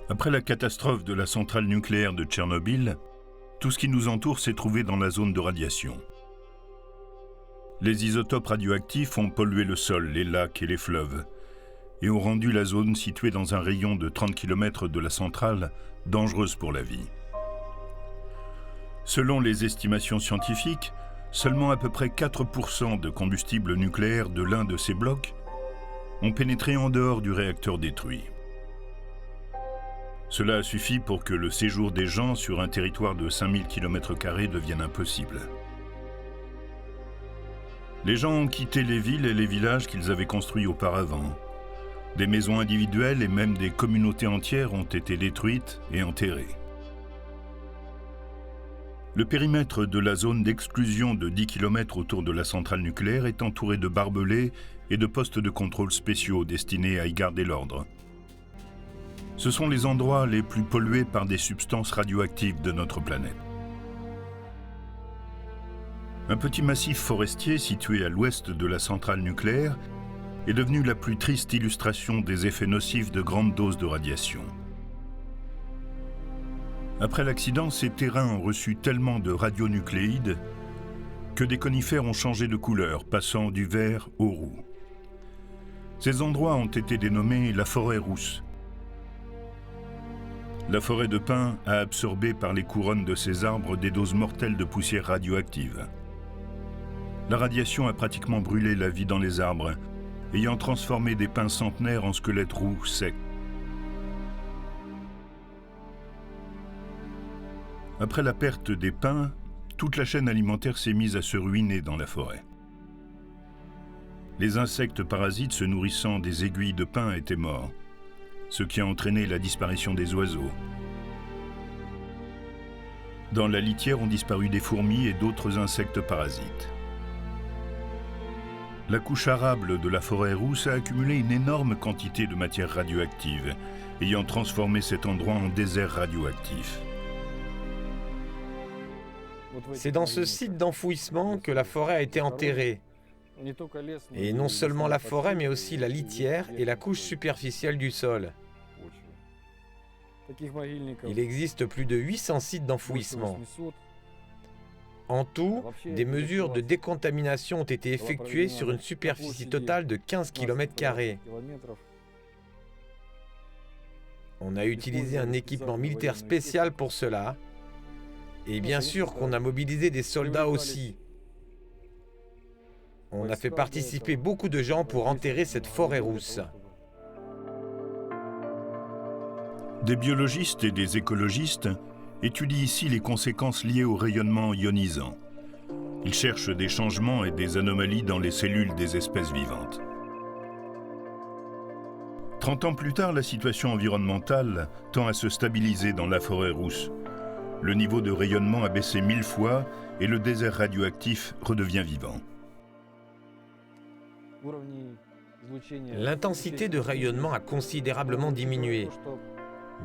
Après la catastrophe de la centrale nucléaire de Tchernobyl, tout ce qui nous entoure s'est trouvé dans la zone de radiation. Les isotopes radioactifs ont pollué le sol, les lacs et les fleuves, et ont rendu la zone située dans un rayon de 30 km de la centrale dangereuse pour la vie. Selon les estimations scientifiques, seulement à peu près 4% de combustible nucléaire de l'un de ces blocs ont pénétré en dehors du réacteur détruit. Cela a suffi pour que le séjour des gens sur un territoire de 5000 km² devienne impossible. Les gens ont quitté les villes et les villages qu'ils avaient construits auparavant. Des maisons individuelles et même des communautés entières ont été détruites et enterrées. Le périmètre de la zone d'exclusion de 10 km autour de la centrale nucléaire est entouré de barbelés et de postes de contrôle spéciaux destinés à y garder l'ordre. Ce sont les endroits les plus pollués par des substances radioactives de notre planète. Un petit massif forestier situé à l'ouest de la centrale nucléaire est devenu la plus triste illustration des effets nocifs de grandes doses de radiation. Après l'accident, ces terrains ont reçu tellement de radionucléides que des conifères ont changé de couleur, passant du vert au roux. Ces endroits ont été dénommés la forêt rousse. La forêt de pins a absorbé par les couronnes de ces arbres des doses mortelles de poussière radioactive. La radiation a pratiquement brûlé la vie dans les arbres, ayant transformé des pins centenaires en squelettes roux secs. Après la perte des pins, toute la chaîne alimentaire s'est mise à se ruiner dans la forêt. Les insectes parasites se nourrissant des aiguilles de pin étaient morts, ce qui a entraîné la disparition des oiseaux. Dans la litière ont disparu des fourmis et d'autres insectes parasites. La couche arable de la forêt rousse a accumulé une énorme quantité de matière radioactive, ayant transformé cet endroit en désert radioactif. C'est dans ce site d'enfouissement que la forêt a été enterrée. Et non seulement la forêt, mais aussi la litière et la couche superficielle du sol. Il existe plus de 800 sites d'enfouissement. En tout, des mesures de décontamination ont été effectuées sur une superficie totale de 15 km². On a utilisé un équipement militaire spécial pour cela. Et bien sûr qu'on a mobilisé des soldats aussi. On a fait participer beaucoup de gens pour enterrer cette forêt rousse. Des biologistes et des écologistes étudient ici les conséquences liées au rayonnement ionisant. Ils cherchent des changements et des anomalies dans les cellules des espèces vivantes. 30 ans plus tard, la situation environnementale tend à se stabiliser dans la forêt rousse. Le niveau de rayonnement a baissé 1000 fois et le désert radioactif redevient vivant. L'intensité de rayonnement a considérablement diminué.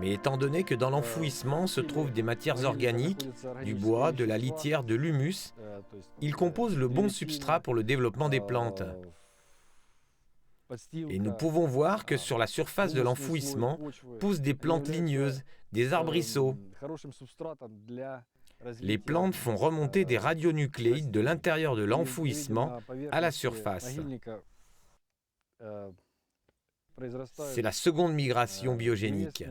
Mais étant donné que dans l'enfouissement se trouvent des matières organiques, du bois, de la litière, de l'humus, ils composent le bon substrat pour le développement des plantes. Et nous pouvons voir que sur la surface de l'enfouissement poussent des plantes ligneuses, des arbrisseaux. Les plantes font remonter des radionucléides de l'intérieur de l'enfouissement à la surface. C'est la seconde migration biogénique.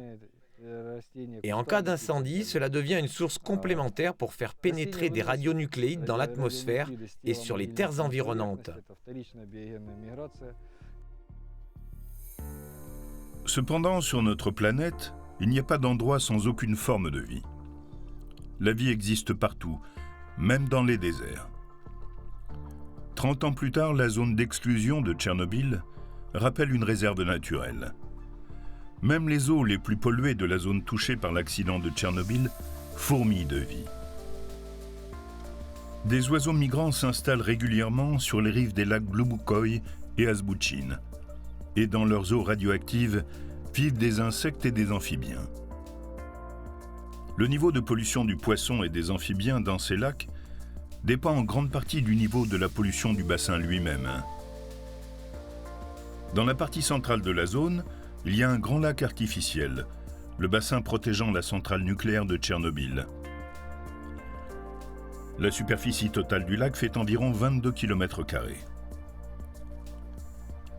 Et en cas d'incendie, cela devient une source complémentaire pour faire pénétrer des radionucléides dans l'atmosphère et sur les terres environnantes. Cependant, sur notre planète, il n'y a pas d'endroit sans aucune forme de vie. La vie existe partout, même dans les déserts. 30 ans plus tard, la zone d'exclusion de Tchernobyl rappelle une réserve naturelle. Même les eaux les plus polluées de la zone touchée par l'accident de Tchernobyl fourmillent de vie. Des oiseaux migrants s'installent régulièrement sur les rives des lacs Glubokoi et Azbouchine. Et dans leurs eaux radioactives vivent des insectes et des amphibiens. Le niveau de pollution du poisson et des amphibiens dans ces lacs dépend en grande partie du niveau de la pollution du bassin lui-même. Dans la partie centrale de la zone, il y a un grand lac artificiel, le bassin protégeant la centrale nucléaire de Tchernobyl. La superficie totale du lac fait environ 22 km².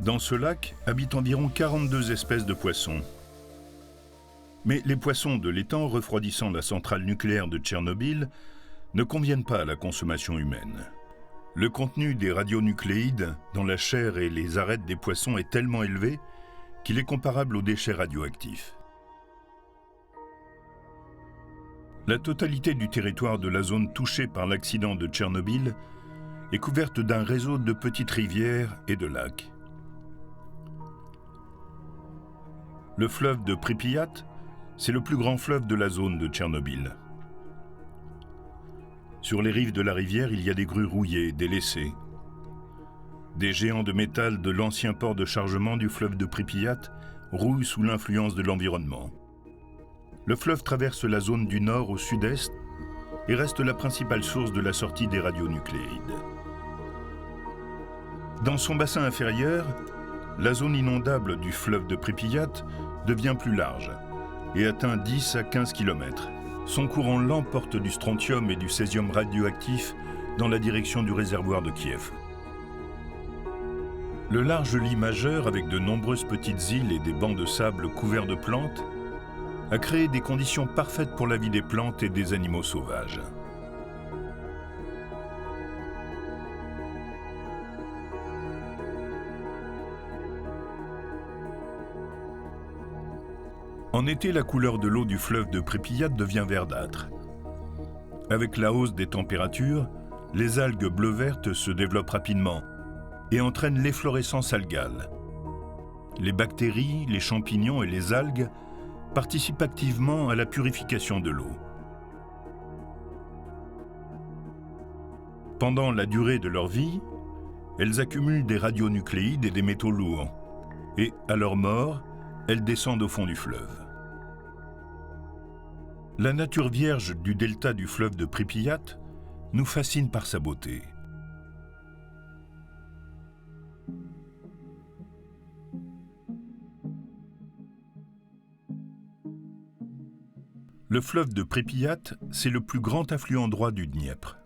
Dans ce lac habitent environ 42 espèces de poissons. Mais les poissons de l'étang refroidissant la centrale nucléaire de Tchernobyl ne conviennent pas à la consommation humaine. Le contenu des radionucléides dans la chair et les arêtes des poissons est tellement élevé qu'il est comparable aux déchets radioactifs. La totalité du territoire de la zone touchée par l'accident de Tchernobyl est couverte d'un réseau de petites rivières et de lacs. Le fleuve de Pripyat, c'est le plus grand fleuve de la zone de Tchernobyl. Sur les rives de la rivière, il y a des grues rouillées, délaissées. Des géants de métal de l'ancien port de chargement du fleuve de Pripyat rouillent sous l'influence de l'environnement. Le fleuve traverse la zone du nord au sud-est et reste la principale source de la sortie des radionucléides. Dans son bassin inférieur, la zone inondable du fleuve de Pripyat devient plus large et atteint 10 à 15 km. Son courant lent porte du strontium et du césium radioactif dans la direction du réservoir de Kiev. Le large lit majeur, avec de nombreuses petites îles et des bancs de sable couverts de plantes, a créé des conditions parfaites pour la vie des plantes et des animaux sauvages. En été, la couleur de l'eau du fleuve de Pripyat devient verdâtre. Avec la hausse des températures, les algues bleu-vertes se développent rapidement et entraînent l'efflorescence algale. Les bactéries, les champignons et les algues participent activement à la purification de l'eau. Pendant la durée de leur vie, elles accumulent des radionucléides et des métaux lourds, et à leur mort, elles descendent au fond du fleuve. La nature vierge du delta du fleuve de Pripyat nous fascine par sa beauté. Le fleuve de Pripyat, c'est le plus grand affluent droit du Dniepr.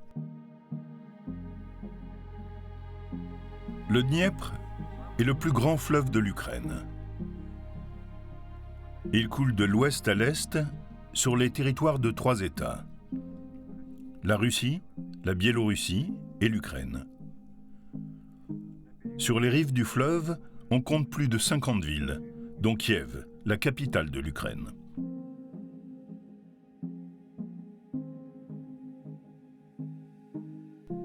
Le Dniepr est le plus grand fleuve de l'Ukraine. Il coule de l'ouest à l'est sur les territoires de 3 États: la Russie, la Biélorussie et l'Ukraine. Sur les rives du fleuve, on compte plus de 50 villes, dont Kiev, la capitale de l'Ukraine.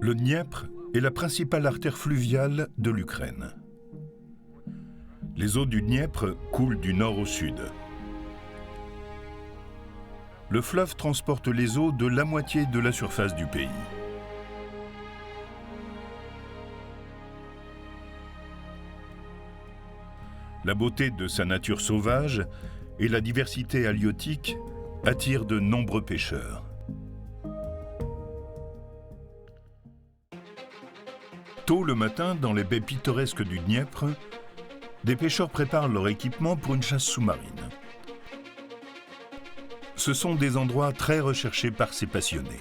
Le Dniepr est la principale artère fluviale de l'Ukraine. Les eaux du Dniepr coulent du nord au sud. Le fleuve transporte les eaux de la moitié de la surface du pays. La beauté de sa nature sauvage et la diversité halieutique attirent de nombreux pêcheurs. Tôt le matin, dans les baies pittoresques du Dniepr, des pêcheurs préparent leur équipement pour une chasse sous-marine. Ce sont des endroits très recherchés par ces passionnés.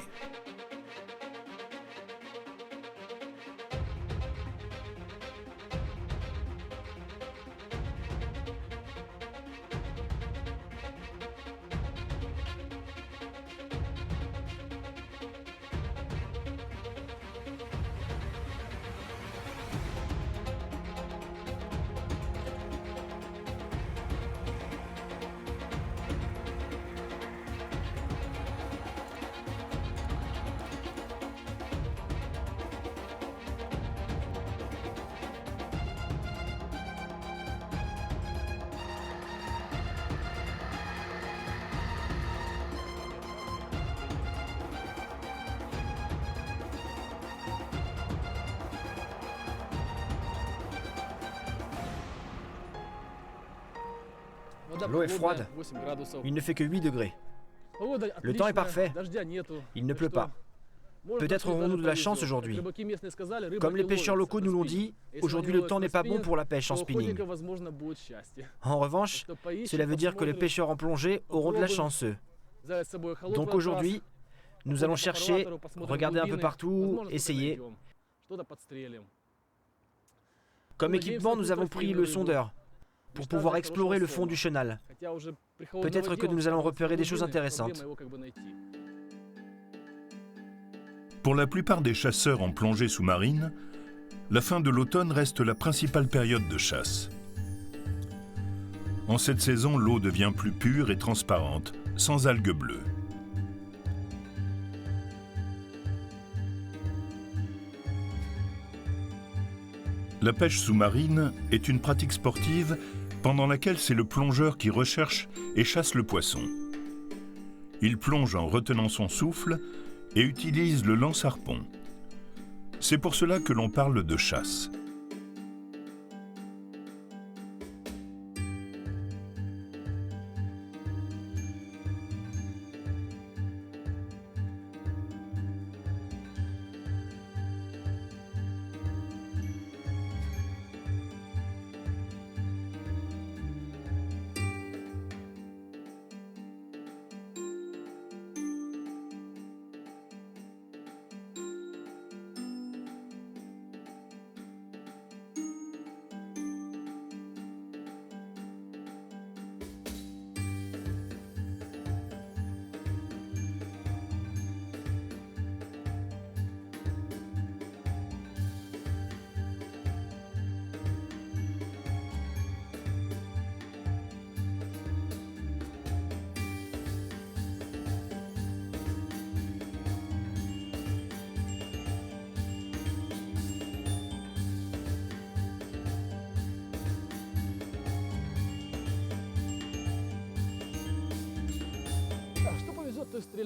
L'eau est froide. Il ne fait que 8 degrés. Le temps est parfait. Il ne pleut pas. Peut-être aurons-nous de la chance aujourd'hui. Comme les pêcheurs locaux nous l'ont dit, aujourd'hui le temps n'est pas bon pour la pêche en spinning. En revanche, cela veut dire que les pêcheurs en plongée auront de la chance, eux. Donc aujourd'hui, nous allons chercher, regarder un peu partout, essayer. Comme équipement, nous avons pris le sondeur pour pouvoir explorer le fond du chenal. Peut-être que nous allons repérer des choses intéressantes. Pour la plupart des chasseurs en plongée sous-marine, la fin de l'automne reste la principale période de chasse. En cette saison, l'eau devient plus pure et transparente, sans algues bleues. La pêche sous-marine est une pratique sportive pendant laquelle c'est le plongeur qui recherche et chasse le poisson. Il plonge en retenant son souffle et utilise le lance-harpon. C'est pour cela que l'on parle de chasse.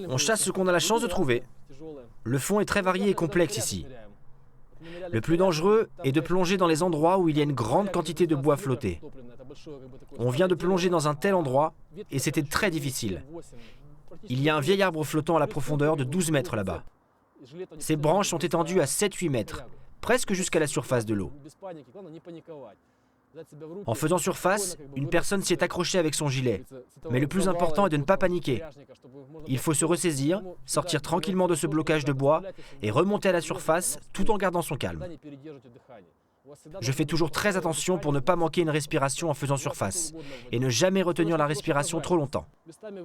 On chasse ce qu'on a la chance de trouver. Le fond est très varié et complexe ici. Le plus dangereux est de plonger dans les endroits où il y a une grande quantité de bois flotté. On vient de plonger dans un tel endroit et c'était très difficile. Il y a un vieil arbre flottant à la profondeur de 12 mètres là-bas. Ses branches sont étendues à 7-8 mètres, presque jusqu'à la surface de l'eau. En faisant surface, une personne s'y est accrochée avec son gilet. Mais le plus important est de ne pas paniquer. Il faut se ressaisir, sortir tranquillement de ce blocage de bois et remonter à la surface tout en gardant son calme. Je fais toujours très attention pour ne pas manquer une respiration en faisant surface et ne jamais retenir la respiration trop longtemps.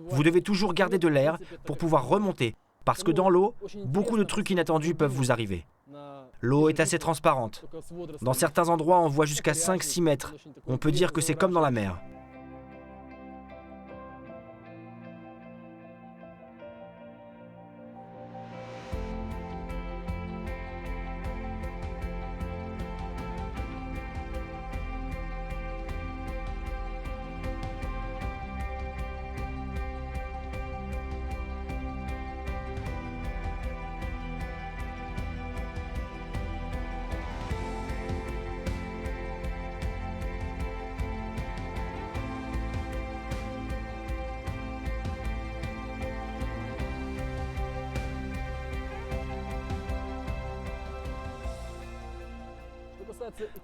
Vous devez toujours garder de l'air pour pouvoir remonter parce que dans l'eau, beaucoup de trucs inattendus peuvent vous arriver. L'eau est assez transparente. Dans certains endroits, on voit jusqu'à 5-6 mètres. On peut dire que c'est comme dans la mer.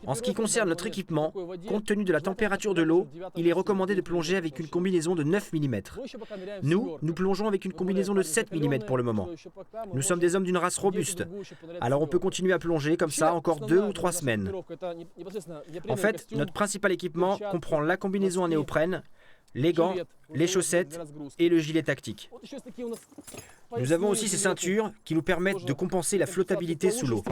En ce qui concerne notre équipement, compte tenu de la température de l'eau, il est recommandé de plonger avec une combinaison de 9 mm. Nous plongeons avec une combinaison de 7 mm pour le moment. Nous sommes des hommes d'une race robuste, alors on peut continuer à plonger comme ça encore 2 ou 3 semaines. En fait, notre principal équipement comprend la combinaison en néoprène, les gants, les chaussettes et le gilet tactique. Nous avons aussi ces ceintures qui nous permettent de compenser la flottabilité sous l'eau.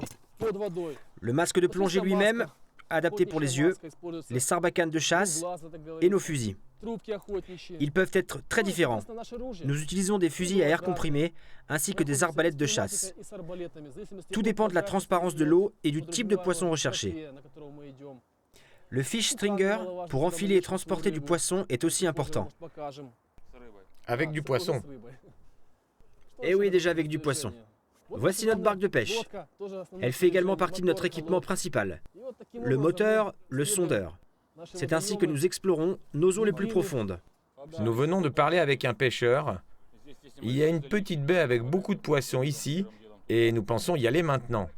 Le masque de plongée lui-même, adapté pour les yeux, les sarbacanes de chasse et nos fusils. Ils peuvent être très différents. Nous utilisons des fusils à air comprimé ainsi que des arbalètes de chasse. Tout dépend de la transparence de l'eau et du type de poisson recherché. Le fish stringer, pour enfiler et transporter du poisson, est aussi important. Avec du poisson. Eh oui, déjà avec du poisson. Voici notre barque de pêche. Elle fait également partie de notre équipement principal. Le moteur, le sondeur. C'est ainsi que nous explorons nos eaux les plus profondes. Nous venons de parler avec un pêcheur. Il y a une petite baie avec beaucoup de poissons ici Et nous pensons y aller maintenant.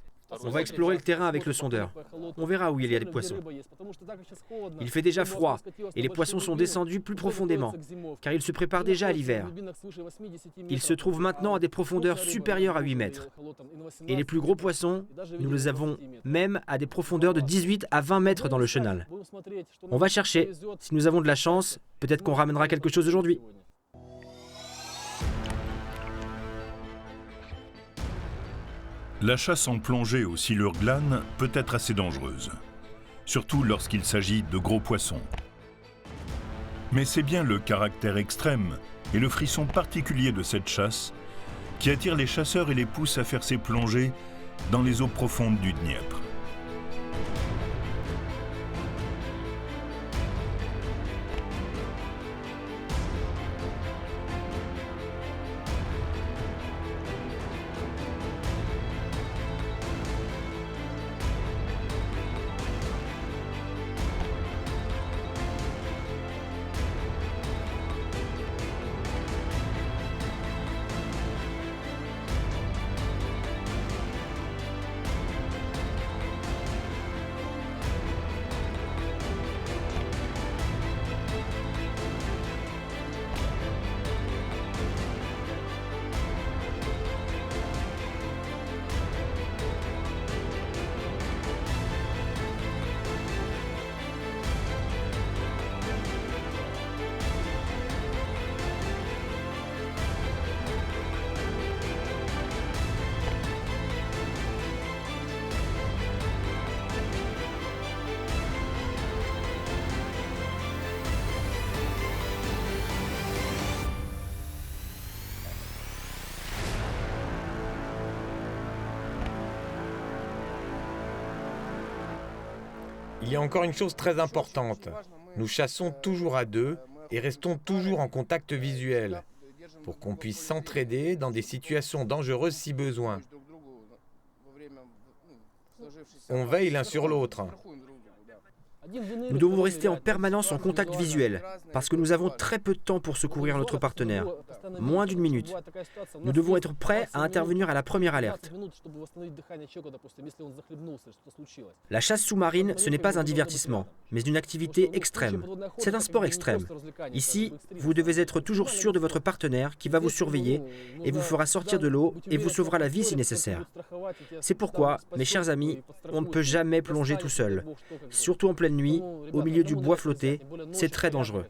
On va explorer le terrain avec le sondeur. On verra où il y a des poissons. Il fait déjà froid et les poissons sont descendus plus profondément, car ils se préparent déjà à l'hiver. Ils se trouvent maintenant à des profondeurs supérieures à 8 mètres. Et les plus gros poissons, nous les avons même à des profondeurs de 18 à 20 mètres dans le chenal. On va chercher. Si nous avons de la chance, peut-être qu'on ramènera quelque chose aujourd'hui. La chasse en plongée au silure glane peut être assez dangereuse, surtout lorsqu'il s'agit de gros poissons. Mais c'est bien le caractère extrême et le frisson particulier de cette chasse qui attire les chasseurs et les pousse à faire ces plongées dans les eaux profondes du Dniepr. Il y a encore une chose très importante. Nous chassons toujours à deux et restons toujours en contact visuel pour qu'on puisse s'entraider dans des situations dangereuses si besoin. On veille l'un sur l'autre. Nous devons rester en permanence en contact visuel, parce que nous avons très peu de temps pour secourir notre partenaire, moins d'1 minute. Nous devons être prêts à intervenir à la première alerte. La chasse sous-marine, ce n'est pas un divertissement, mais une activité extrême. C'est un sport extrême. Ici, vous devez être toujours sûr de votre partenaire qui va vous surveiller et vous fera sortir de l'eau et vous sauvera la vie si nécessaire. C'est pourquoi, mes chers amis, on ne peut jamais plonger tout seul, surtout en pleine nuit, au milieu du bois flotté, c'est très dangereux.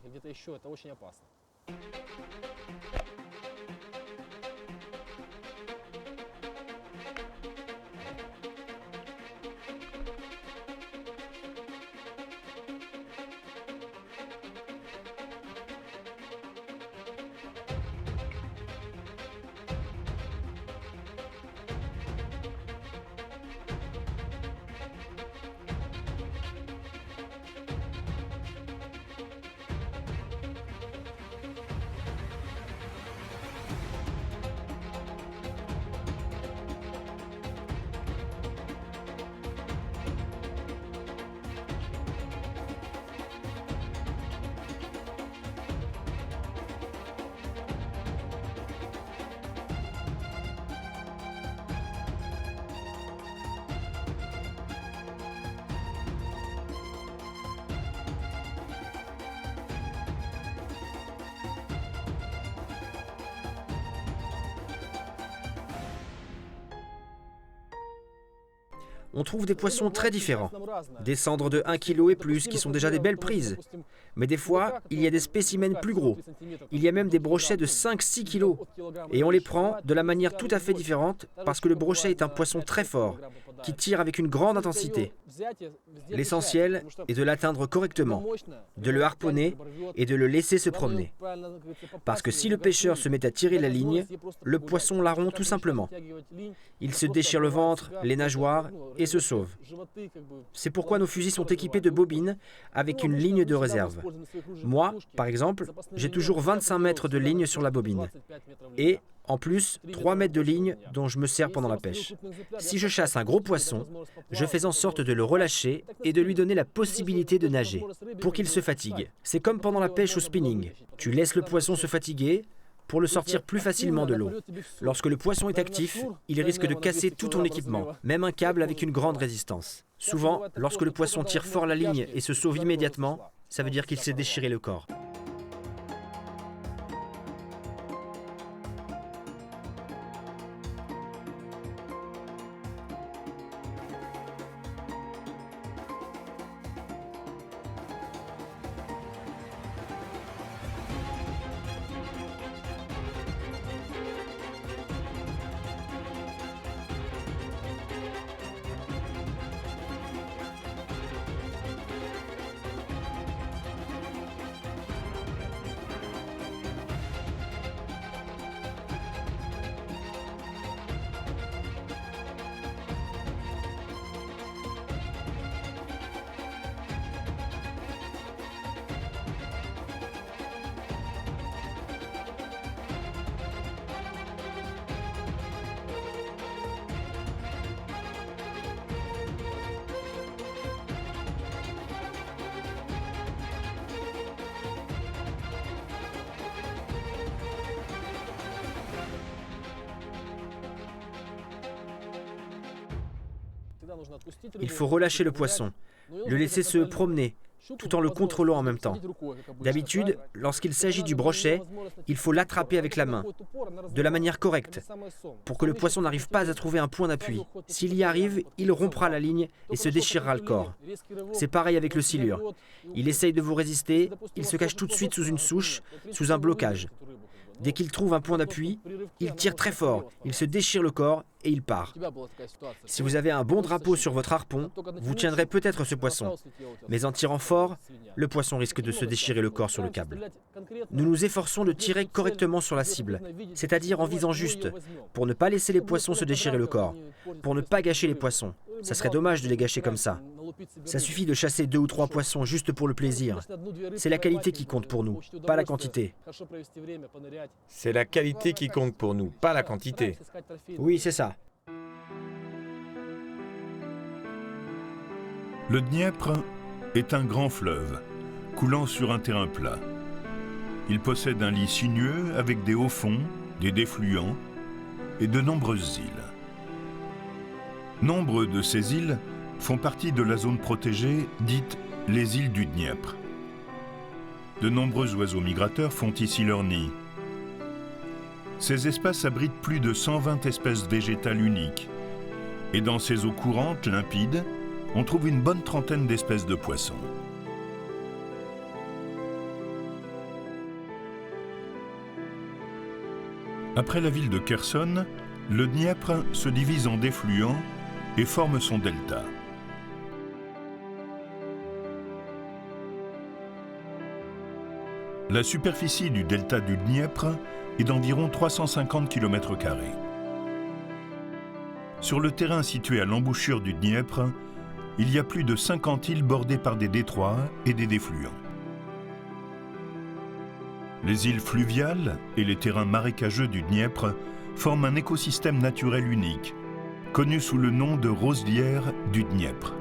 On trouve des poissons très différents, des cendres de 1 kg et plus qui sont déjà des belles prises. Mais des fois, il y a des spécimens plus gros. Il y a même des brochets de 5-6 kg. Et on les prend de la manière tout à fait différente parce que le brochet est un poisson très fort, qui tire avec une grande intensité. L'essentiel est de l'atteindre correctement, de le harponner et de le laisser se promener. Parce que si le pêcheur se met à tirer la ligne, le poisson la rompt tout simplement. Il se déchire le ventre, les nageoires et se sauve. C'est pourquoi nos fusils sont équipés de bobines avec une ligne de réserve. Moi, par exemple, j'ai toujours 25 mètres de ligne sur la bobine. Et, en plus, 3 mètres de ligne dont je me sers pendant la pêche. Si je chasse un gros poisson, je fais en sorte de le relâcher et de lui donner la possibilité de nager, pour qu'il se fatigue. C'est comme pendant la pêche au spinning. Tu laisses le poisson se fatiguer, pour le sortir plus facilement de l'eau. Lorsque le poisson est actif, il risque de casser tout ton équipement, même un câble avec une grande résistance. Souvent, lorsque le poisson tire fort la ligne et se sauve immédiatement, ça veut dire qu'il s'est déchiré le corps. Il faut relâcher le poisson, le laisser se promener, tout en le contrôlant en même temps. D'habitude, lorsqu'il s'agit du brochet, il faut l'attraper avec la main, de la manière correcte, pour que le poisson n'arrive pas à trouver un point d'appui. S'il y arrive, il rompra la ligne et se déchirera le corps. C'est pareil avec le silure. Il essaye de vous résister, il se cache tout de suite sous une souche, sous un blocage. Dès qu'il trouve un point d'appui, il tire très fort, il se déchire le corps et il part. Si vous avez un bon drapeau sur votre harpon, vous tiendrez peut-être ce poisson. Mais en tirant fort, le poisson risque de se déchirer le corps sur le câble. Nous nous efforçons de tirer correctement sur la cible, c'est-à-dire en visant juste, pour ne pas laisser les poissons se déchirer le corps, pour ne pas gâcher les poissons. Ça serait dommage de les gâcher comme ça. Ça suffit de chasser 2 ou 3 poissons juste pour le plaisir. C'est la qualité qui compte pour nous, pas la quantité. C'est la qualité qui compte pour nous, pas la quantité. Oui, c'est ça. Le Dniepr est un grand fleuve, coulant sur un terrain plat. Il possède un lit sinueux avec des hauts fonds, des défluents et de nombreuses îles. Nombre de ces îles font partie de la zone protégée dite les îles du Dniepr. De nombreux oiseaux migrateurs font ici leur nid. Ces espaces abritent plus de 120 espèces végétales uniques. Et dans ces eaux courantes, limpides, on trouve une bonne trentaine d'espèces de poissons. Après la ville de Kherson, le Dniepr se divise en défluents et forme son delta. La superficie du delta du Dniepr est d'environ 350 km². Sur le terrain situé à l'embouchure du Dniepr, il y a plus de 50 îles bordées par des détroits et des défluents. Les îles fluviales et les terrains marécageux du Dniepr forment un écosystème naturel unique, connu sous le nom de roselière du Dniepr.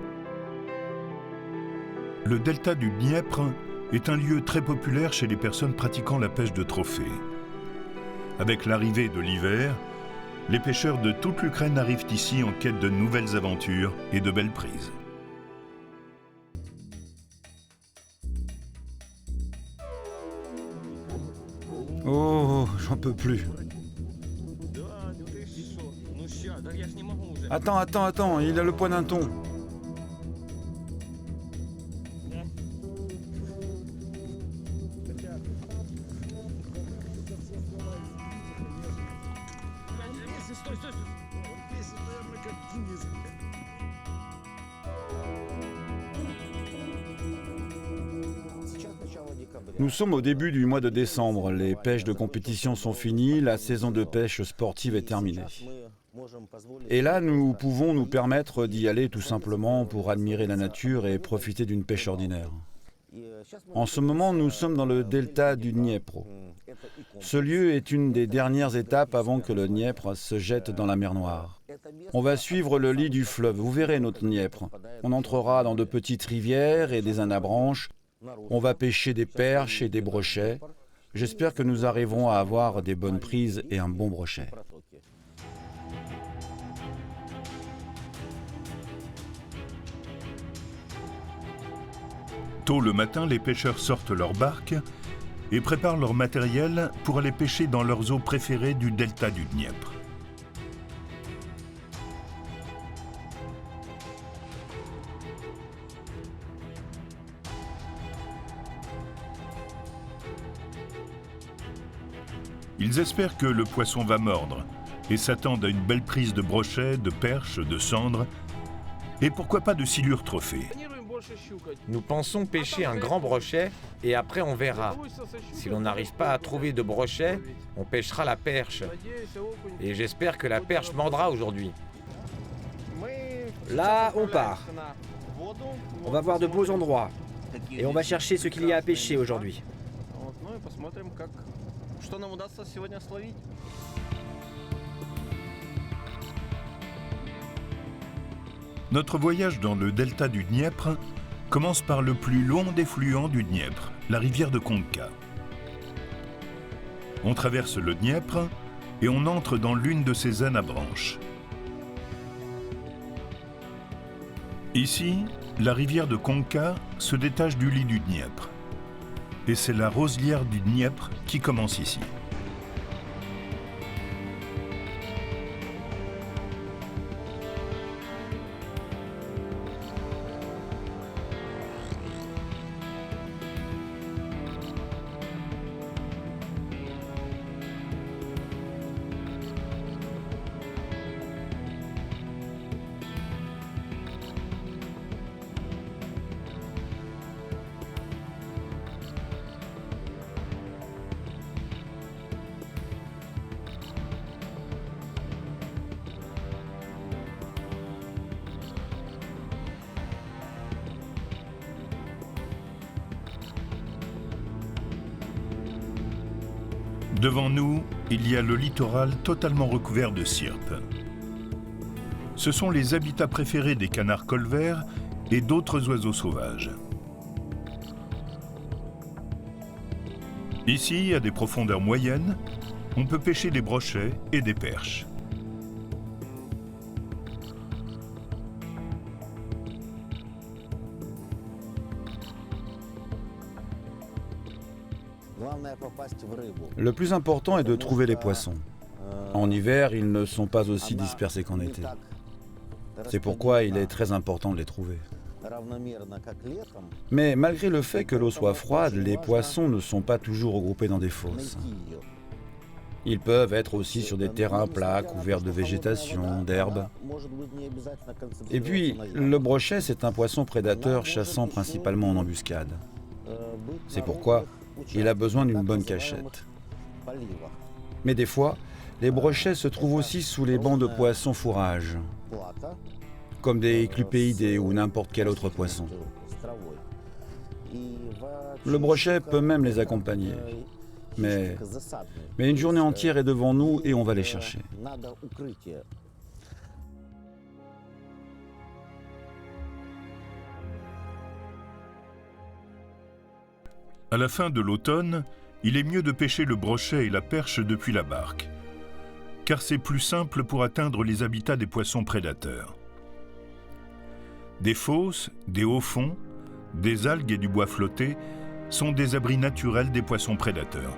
Le delta du Dniepr est un lieu très populaire chez les personnes pratiquant la pêche de trophée. Avec l'arrivée de l'hiver, les pêcheurs de toute l'Ukraine arrivent ici en quête de nouvelles aventures et de belles prises. Oh, j'en peux plus. Attends, il a le poids d'un thon. Nous sommes au début du mois de décembre. Les pêches de compétition sont finies, la saison de pêche sportive est terminée. Et là, nous pouvons nous permettre d'y aller tout simplement pour admirer la nature et profiter d'une pêche ordinaire. En ce moment, nous sommes dans le delta du Dniepr. Ce lieu est une des dernières étapes avant que le Dniepr se jette dans la mer Noire. On va suivre le lit du fleuve, vous verrez notre Dniepr. On entrera dans de petites rivières et des anabranches. On va pêcher des perches et des brochets. J'espère que nous arriverons à avoir des bonnes prises et un bon brochet. Tôt le matin, les pêcheurs sortent leurs barques et préparent leur matériel pour aller pêcher dans leurs eaux préférées du delta du Dniepr. Ils espèrent que le poisson va mordre et s'attendent à une belle prise de brochet, de perche, de cendre et pourquoi pas de silure trophée. Nous pensons pêcher un grand brochet et après on verra. Si l'on n'arrive pas à trouver de brochet, on pêchera la perche. Et j'espère que la perche mordra aujourd'hui. Là, on part. On va voir de beaux endroits. Et on va chercher ce qu'il y a à pêcher aujourd'hui. Notre voyage dans le delta du Dniepr commence par le plus long des fluents du Dniepr, la rivière de Konka. On traverse le Dniepr et on entre dans l'une de ses anabranches. Ici, la rivière de Konka se détache du lit du Dniepr. Et c'est la roselière du Dniepr qui commence ici. Devant nous, il y a le littoral totalement recouvert de syrpes. Ce sont les habitats préférés des canards colverts et d'autres oiseaux sauvages. Ici, à des profondeurs moyennes, on peut pêcher des brochets et des perches. Le plus important est de trouver les poissons. En hiver, ils ne sont pas aussi dispersés qu'en été. C'est pourquoi il est très important de les trouver. Mais malgré le fait que l'eau soit froide, les poissons ne sont pas toujours regroupés dans des fosses. Ils peuvent être aussi sur des terrains plats, couverts de végétation, d'herbes. Et puis, le brochet, c'est un poisson prédateur chassant principalement en embuscade. C'est pourquoi il a besoin d'une bonne cachette. Mais des fois, les brochets se trouvent aussi sous les bancs de poissons fourrage, comme des clupéidés ou n'importe quel autre poisson. Le brochet peut même les accompagner. Mais une journée entière est devant nous et on va les chercher. À la fin de l'automne, il est mieux de pêcher le brochet et la perche depuis la barque, car c'est plus simple pour atteindre les habitats des poissons prédateurs. Des fosses, des hauts fonds, des algues et du bois flotté sont des abris naturels des poissons prédateurs.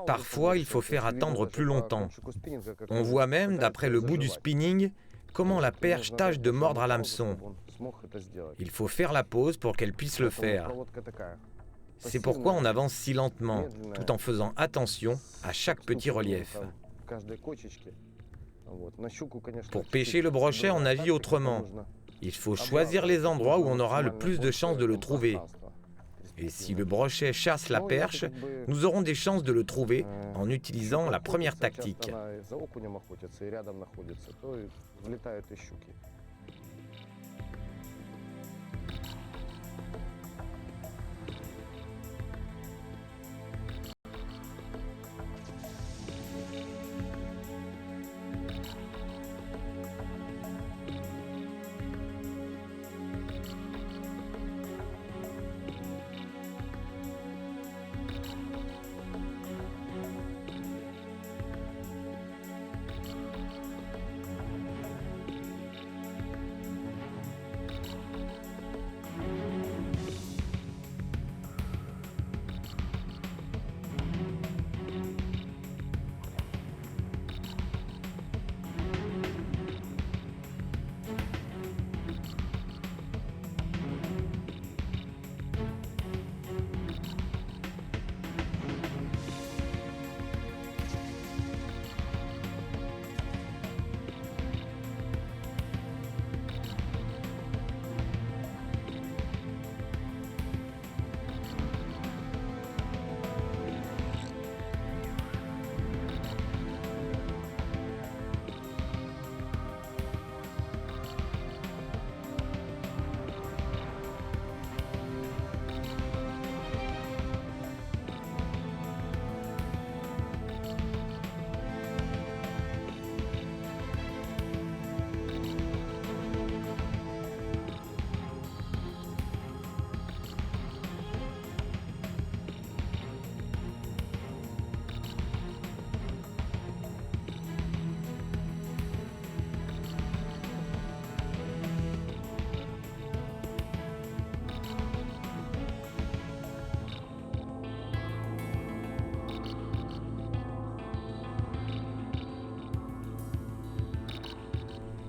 Parfois, il faut faire attendre plus longtemps. On voit même, d'après le bout du spinning, comment la perche tâche de mordre à l'hameçon. Il faut faire la pause pour qu'elle puisse le faire. C'est pourquoi on avance si lentement, tout en faisant attention à chaque petit relief. Pour pêcher le brochet, on agit autrement. Il faut choisir les endroits où on aura le plus de chances de le trouver. Et si le brochet chasse la perche, nous aurons des chances de le trouver en utilisant la première tactique.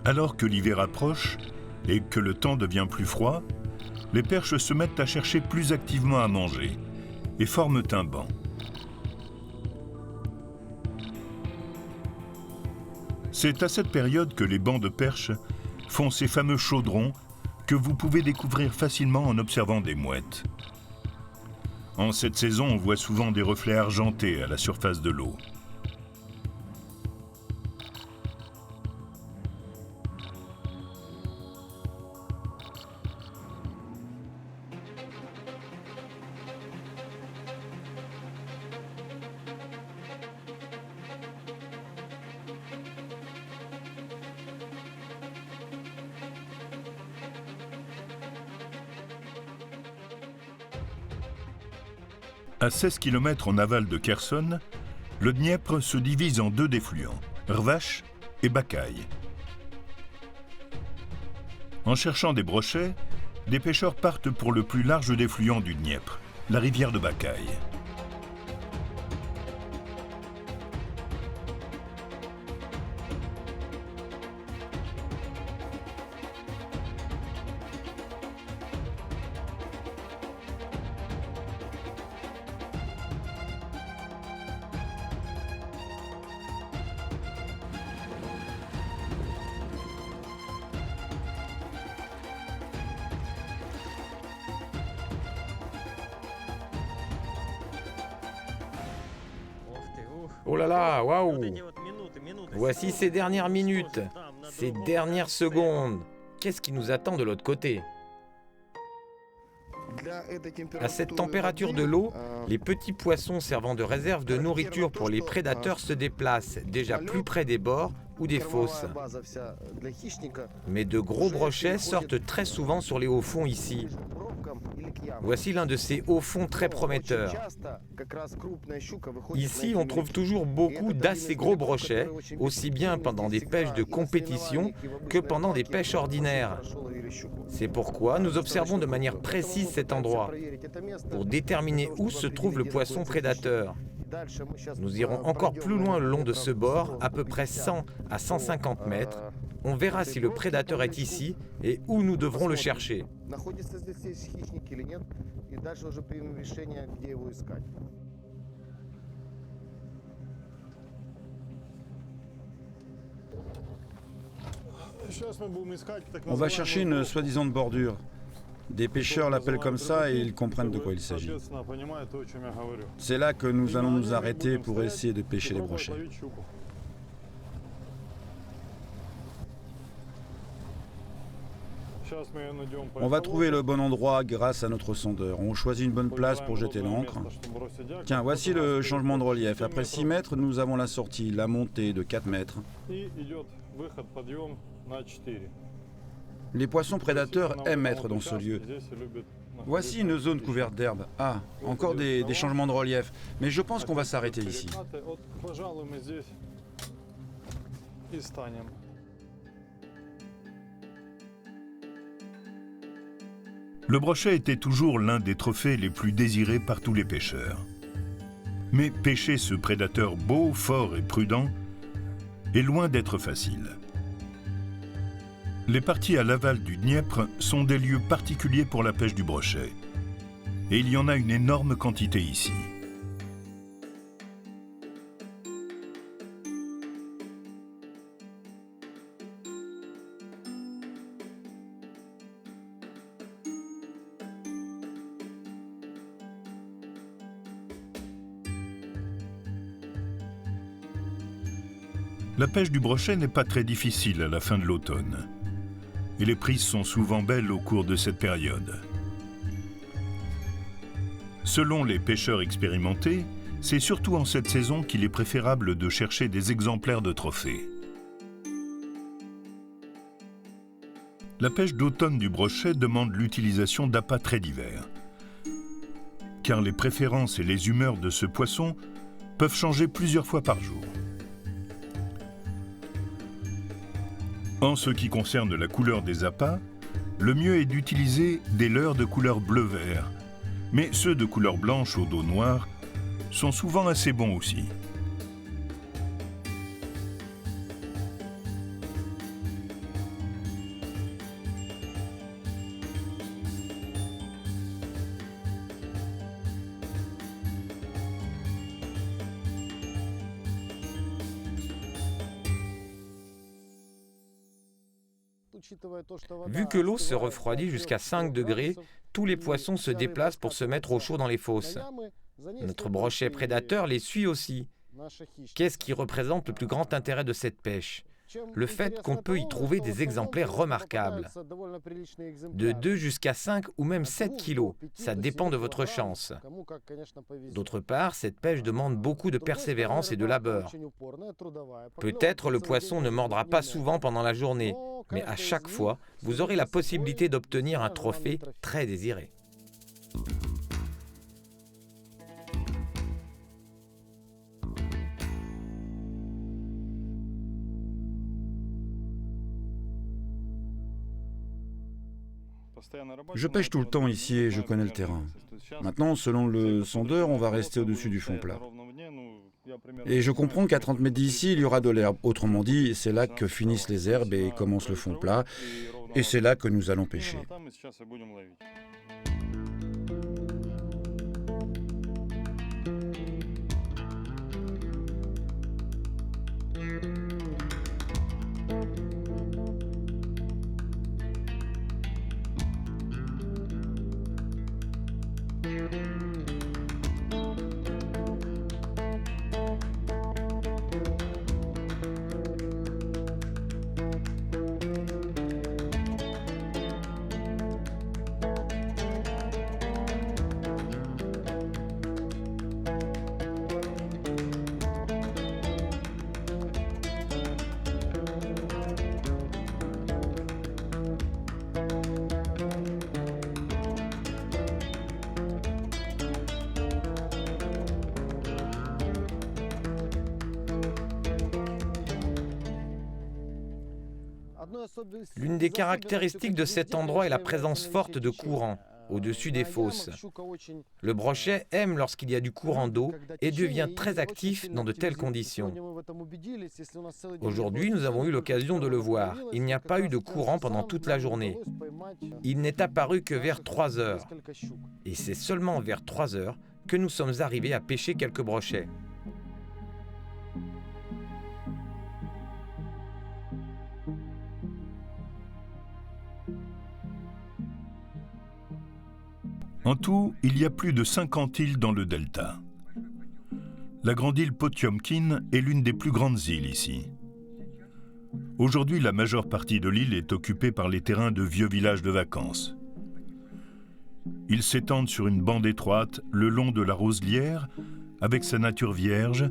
Alors que l'hiver approche et que le temps devient plus froid, les perches se mettent à chercher plus activement à manger et forment un banc. C'est à cette période que les bancs de perches font ces fameux chaudrons que vous pouvez découvrir facilement en observant des mouettes. En cette saison, on voit souvent des reflets argentés à la surface de l'eau. À 16 km en aval de Kherson, le Dniepr se divise en deux défluents, Rvache et Bakaï. En cherchant des brochets, des pêcheurs partent pour le plus large défluent du Dniepr, la rivière de Bakaï. Oh là là, waouh! Voici ces dernières minutes, ces dernières secondes. Qu'est-ce qui nous attend de l'autre côté? À cette température de l'eau, les petits poissons servant de réserve de nourriture pour les prédateurs se déplacent déjà plus près des bords ou des fosses. Mais de gros brochets sortent très souvent sur les hauts fonds ici. Voici l'un de ces hauts fonds très prometteurs. Ici, on trouve toujours beaucoup d'assez gros brochets, aussi bien pendant des pêches de compétition que pendant des pêches ordinaires. C'est pourquoi nous observons de manière précise cet endroit, pour déterminer où se trouve le poisson prédateur. Nous irons encore plus loin le long de ce bord, à peu près 100 à 150 mètres. On verra si le prédateur est ici et où nous devrons le chercher. On va chercher une soi-disant bordure. Des pêcheurs l'appellent comme ça et ils comprennent de quoi il s'agit. C'est là que nous allons nous arrêter pour essayer de pêcher les brochets. On va trouver le bon endroit grâce à notre sondeur. On choisit une bonne place pour jeter l'ancre. Tiens, voici le changement de relief. Après 6 mètres, nous avons la sortie, la montée de 4 mètres. Les poissons prédateurs aiment être dans ce lieu. Voici une zone couverte d'herbe. Ah, encore des changements de relief. Mais je pense qu'on va s'arrêter ici. Le brochet était toujours l'un des trophées les plus désirés par tous les pêcheurs. Mais pêcher ce prédateur beau, fort et prudent est loin d'être facile. Les parties à l'aval du Dniepr sont des lieux particuliers pour la pêche du brochet. Et il y en a une énorme quantité ici. La pêche du brochet n'est pas très difficile à la fin de l'automne. Et les prises sont souvent belles au cours de cette période. Selon les pêcheurs expérimentés, c'est surtout en cette saison qu'il est préférable de chercher des exemplaires de trophées. La pêche d'automne du brochet demande l'utilisation d'appâts très divers, car les préférences et les humeurs de ce poisson peuvent changer plusieurs fois par jour. En ce qui concerne la couleur des appâts, le mieux est d'utiliser des leurres de couleur bleu-vert, mais ceux de couleur blanche au dos noir sont souvent assez bons aussi. Vu que l'eau se refroidit jusqu'à 5 degrés, tous les poissons se déplacent pour se mettre au chaud dans les fosses. Notre brochet prédateur les suit aussi. Qu'est-ce qui représente le plus grand intérêt de cette pêche? Le fait qu'on peut y trouver des exemplaires remarquables. De 2 jusqu'à 5 ou même 7 kilos, ça dépend de votre chance. D'autre part, cette pêche demande beaucoup de persévérance et de labeur. Peut-être le poisson ne mordra pas souvent pendant la journée, mais à chaque fois, vous aurez la possibilité d'obtenir un trophée très désiré. Je pêche tout le temps ici et je connais le terrain. Maintenant, selon le sondeur, on va rester au-dessus du fond plat. Et je comprends qu'à 30 mètres d'ici, il y aura de l'herbe. Autrement dit, c'est là que finissent les herbes et commence le fond plat. Et c'est là que nous allons pêcher. L'une des caractéristiques de cet endroit est la présence forte de courants. au-dessus des fosses. Le brochet aime lorsqu'il y a du courant d'eau et devient très actif dans de telles conditions. Aujourd'hui, nous avons eu l'occasion de le voir. Il n'y a pas eu de courant pendant toute la journée. Il n'est apparu que vers 3 heures. Et c'est seulement vers 3 heures que nous sommes arrivés à pêcher quelques brochets. En tout, il y a plus de 50 îles dans le delta. La grande île Potiomkin est l'une des plus grandes îles ici. Aujourd'hui, la majeure partie de l'île est occupée par les terrains de vieux villages de vacances. Ils s'étendent sur une bande étroite le long de la Roselière, avec sa nature vierge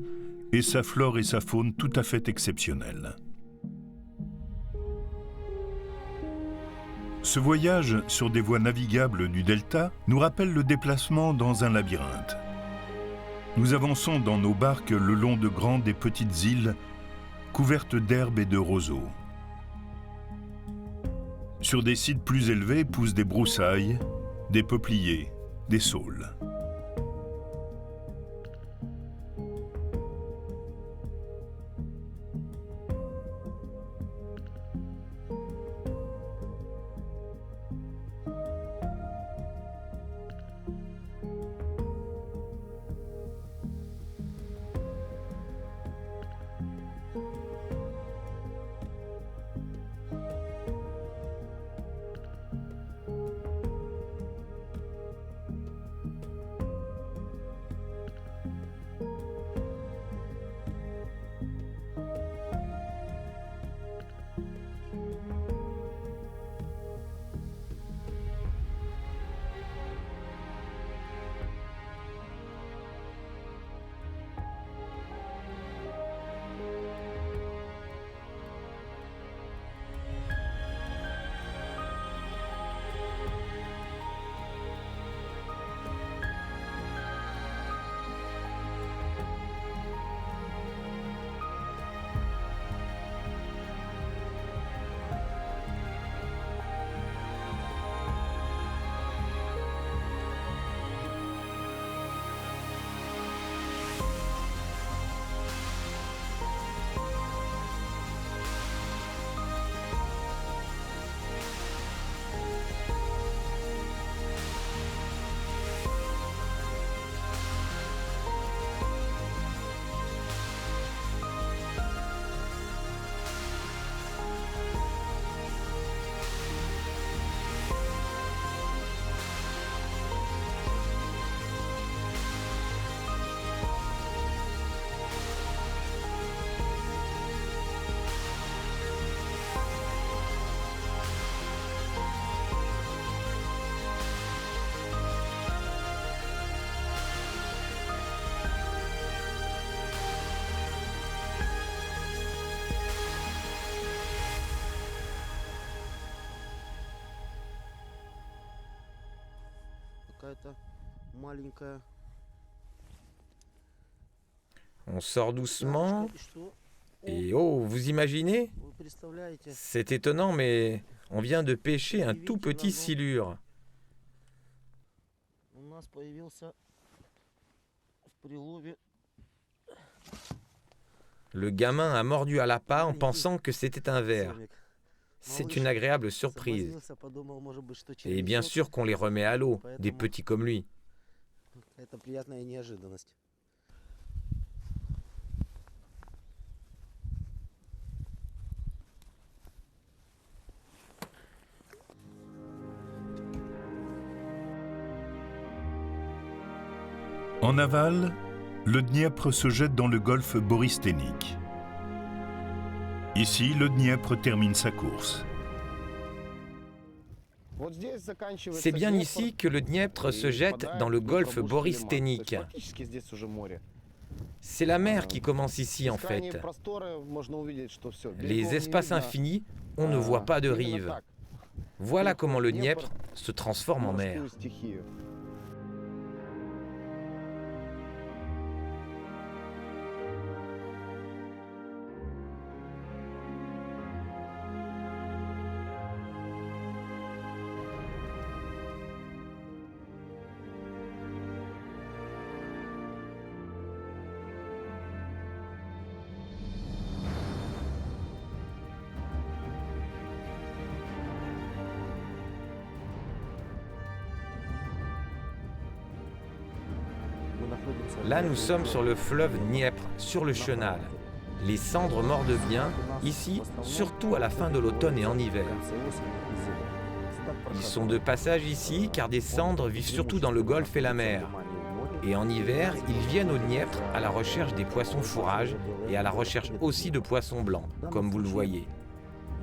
et sa flore et sa faune tout à fait exceptionnelles. Ce voyage sur des voies navigables du delta nous rappelle le déplacement dans un labyrinthe. Nous avançons dans nos barques le long de grandes et petites îles couvertes d'herbes et de roseaux. Sur des sites plus élevés poussent des broussailles, des peupliers, des saules. On sort doucement et oh, vous imaginez? C'est étonnant, mais on vient de pêcher un tout petit silure. Le gamin a mordu à l'appât en pensant que c'était un ver. C'est une agréable surprise. Et bien sûr qu'on les remet à l'eau, des petits comme lui. En aval, le Dniepr se jette dans le golfe Borystenik. Ici, le Dniepr termine sa course. C'est bien ici que le Dniepr se jette dans le golfe Borystenik. C'est la mer qui commence ici en fait. Les espaces infinis, on ne voit pas de rive. Voilà comment le Dniepr se transforme en mer. Là, nous sommes sur le fleuve Dniepr, sur le chenal. Les cendres mordent bien, ici, surtout à la fin de l'automne et en hiver. Ils sont de passage ici, car des cendres vivent surtout dans le golfe et la mer. Et en hiver, ils viennent au Dniepr à la recherche des poissons fourrages et à la recherche aussi de poissons blancs, comme vous le voyez.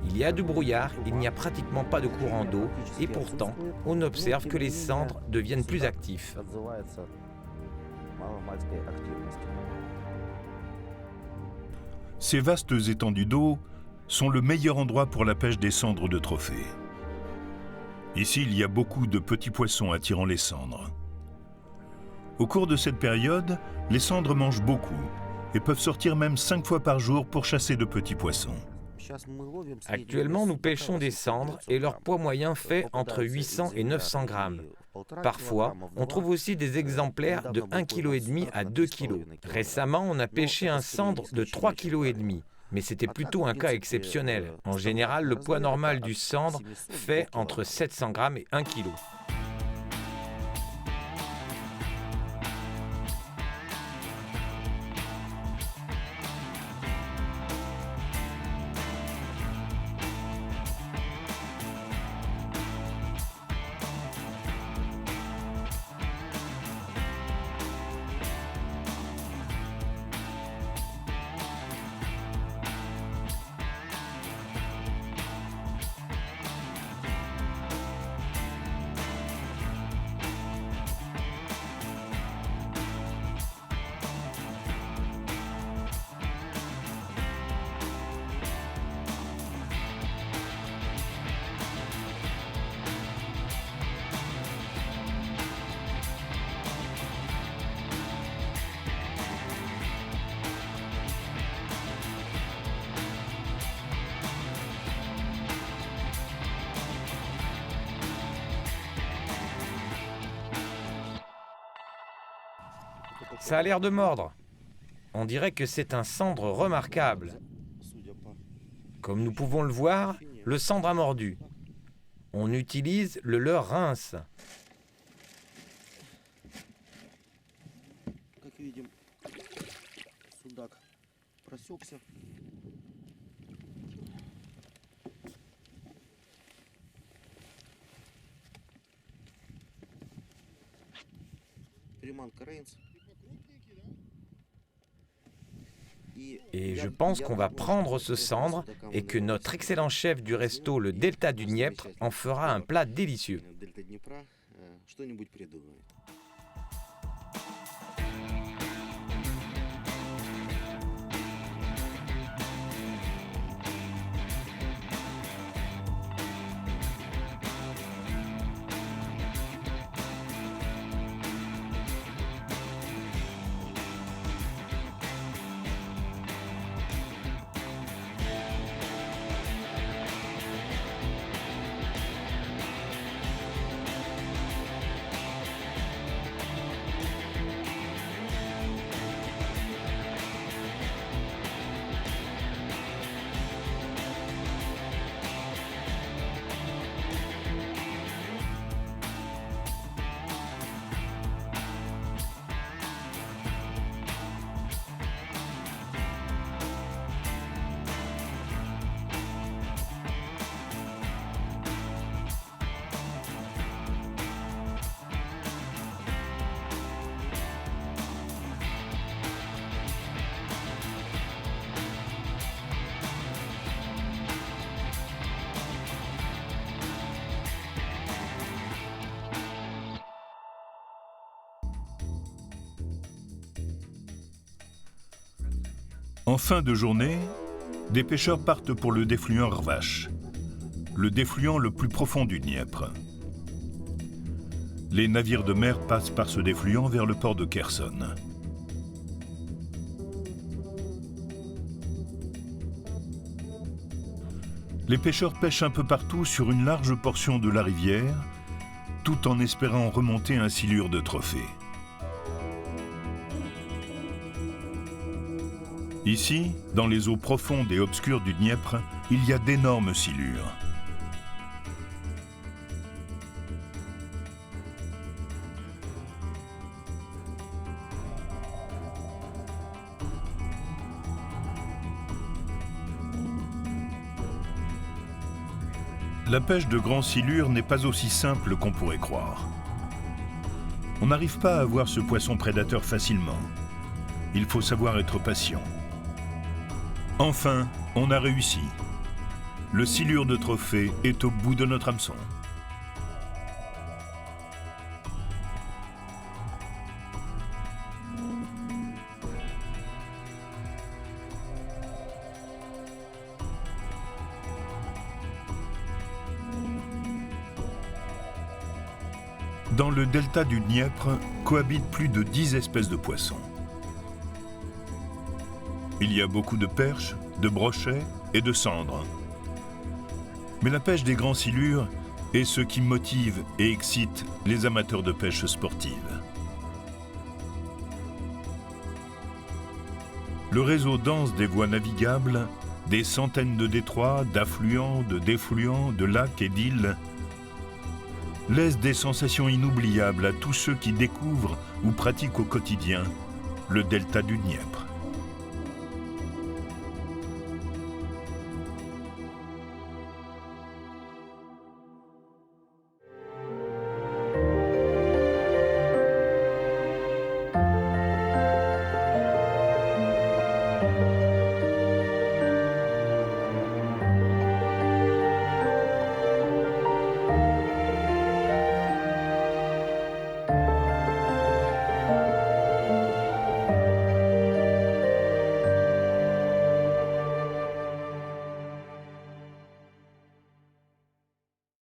Il y a du brouillard, il n'y a pratiquement pas de courant d'eau, et pourtant, on observe que les cendres deviennent plus actifs. Ces vastes étendues d'eau sont le meilleur endroit pour la pêche des cendres de trophée. Ici, il y a beaucoup de petits poissons attirant les cendres. Au cours de cette période, les cendres mangent beaucoup et peuvent sortir même 5 fois par jour pour chasser de petits poissons. Actuellement, nous pêchons des cendres et leur poids moyen fait entre 800 et 900 grammes. Parfois, on trouve aussi des exemplaires de 1,5 kg à 2 kg. Récemment, on a pêché un cendre de 3,5 kg. Mais c'était plutôt un cas exceptionnel. En général, le poids normal du cendre fait entre 700 grammes et 1 kg. Ça a l'air de mordre. On dirait que c'est un cendre remarquable. Comme nous pouvons le voir, le cendre a mordu. On utilise le leurre rince. Et je pense qu'on va prendre ce cendre et que notre excellent chef du resto, le Delta du Dniepr, en fera un plat délicieux. En fin de journée, des pêcheurs partent pour le défluent Rvash, le défluent le plus profond du Dniepr. Les navires de mer passent par ce défluent vers le port de Kherson. Les pêcheurs pêchent un peu partout sur une large portion de la rivière, tout en espérant remonter un silure de trophée. Ici, dans les eaux profondes et obscures du Dniepr, il y a d'énormes silures. La pêche de grand silure n'est pas aussi simple qu'on pourrait croire. On n'arrive pas à voir ce poisson prédateur facilement. Il faut savoir être patient. Enfin, on a réussi. Le silure de trophée est au bout de notre hameçon. Dans le delta du Dniepr cohabitent plus de 10 espèces de poissons. Il y a beaucoup de perches, de brochets et de cendres. Mais la pêche des grands silures est ce qui motive et excite les amateurs de pêche sportive. Le réseau dense des voies navigables, des centaines de détroits, d'affluents, de défluents, de lacs et d'îles laisse des sensations inoubliables à tous ceux qui découvrent ou pratiquent au quotidien le delta du Dniepr.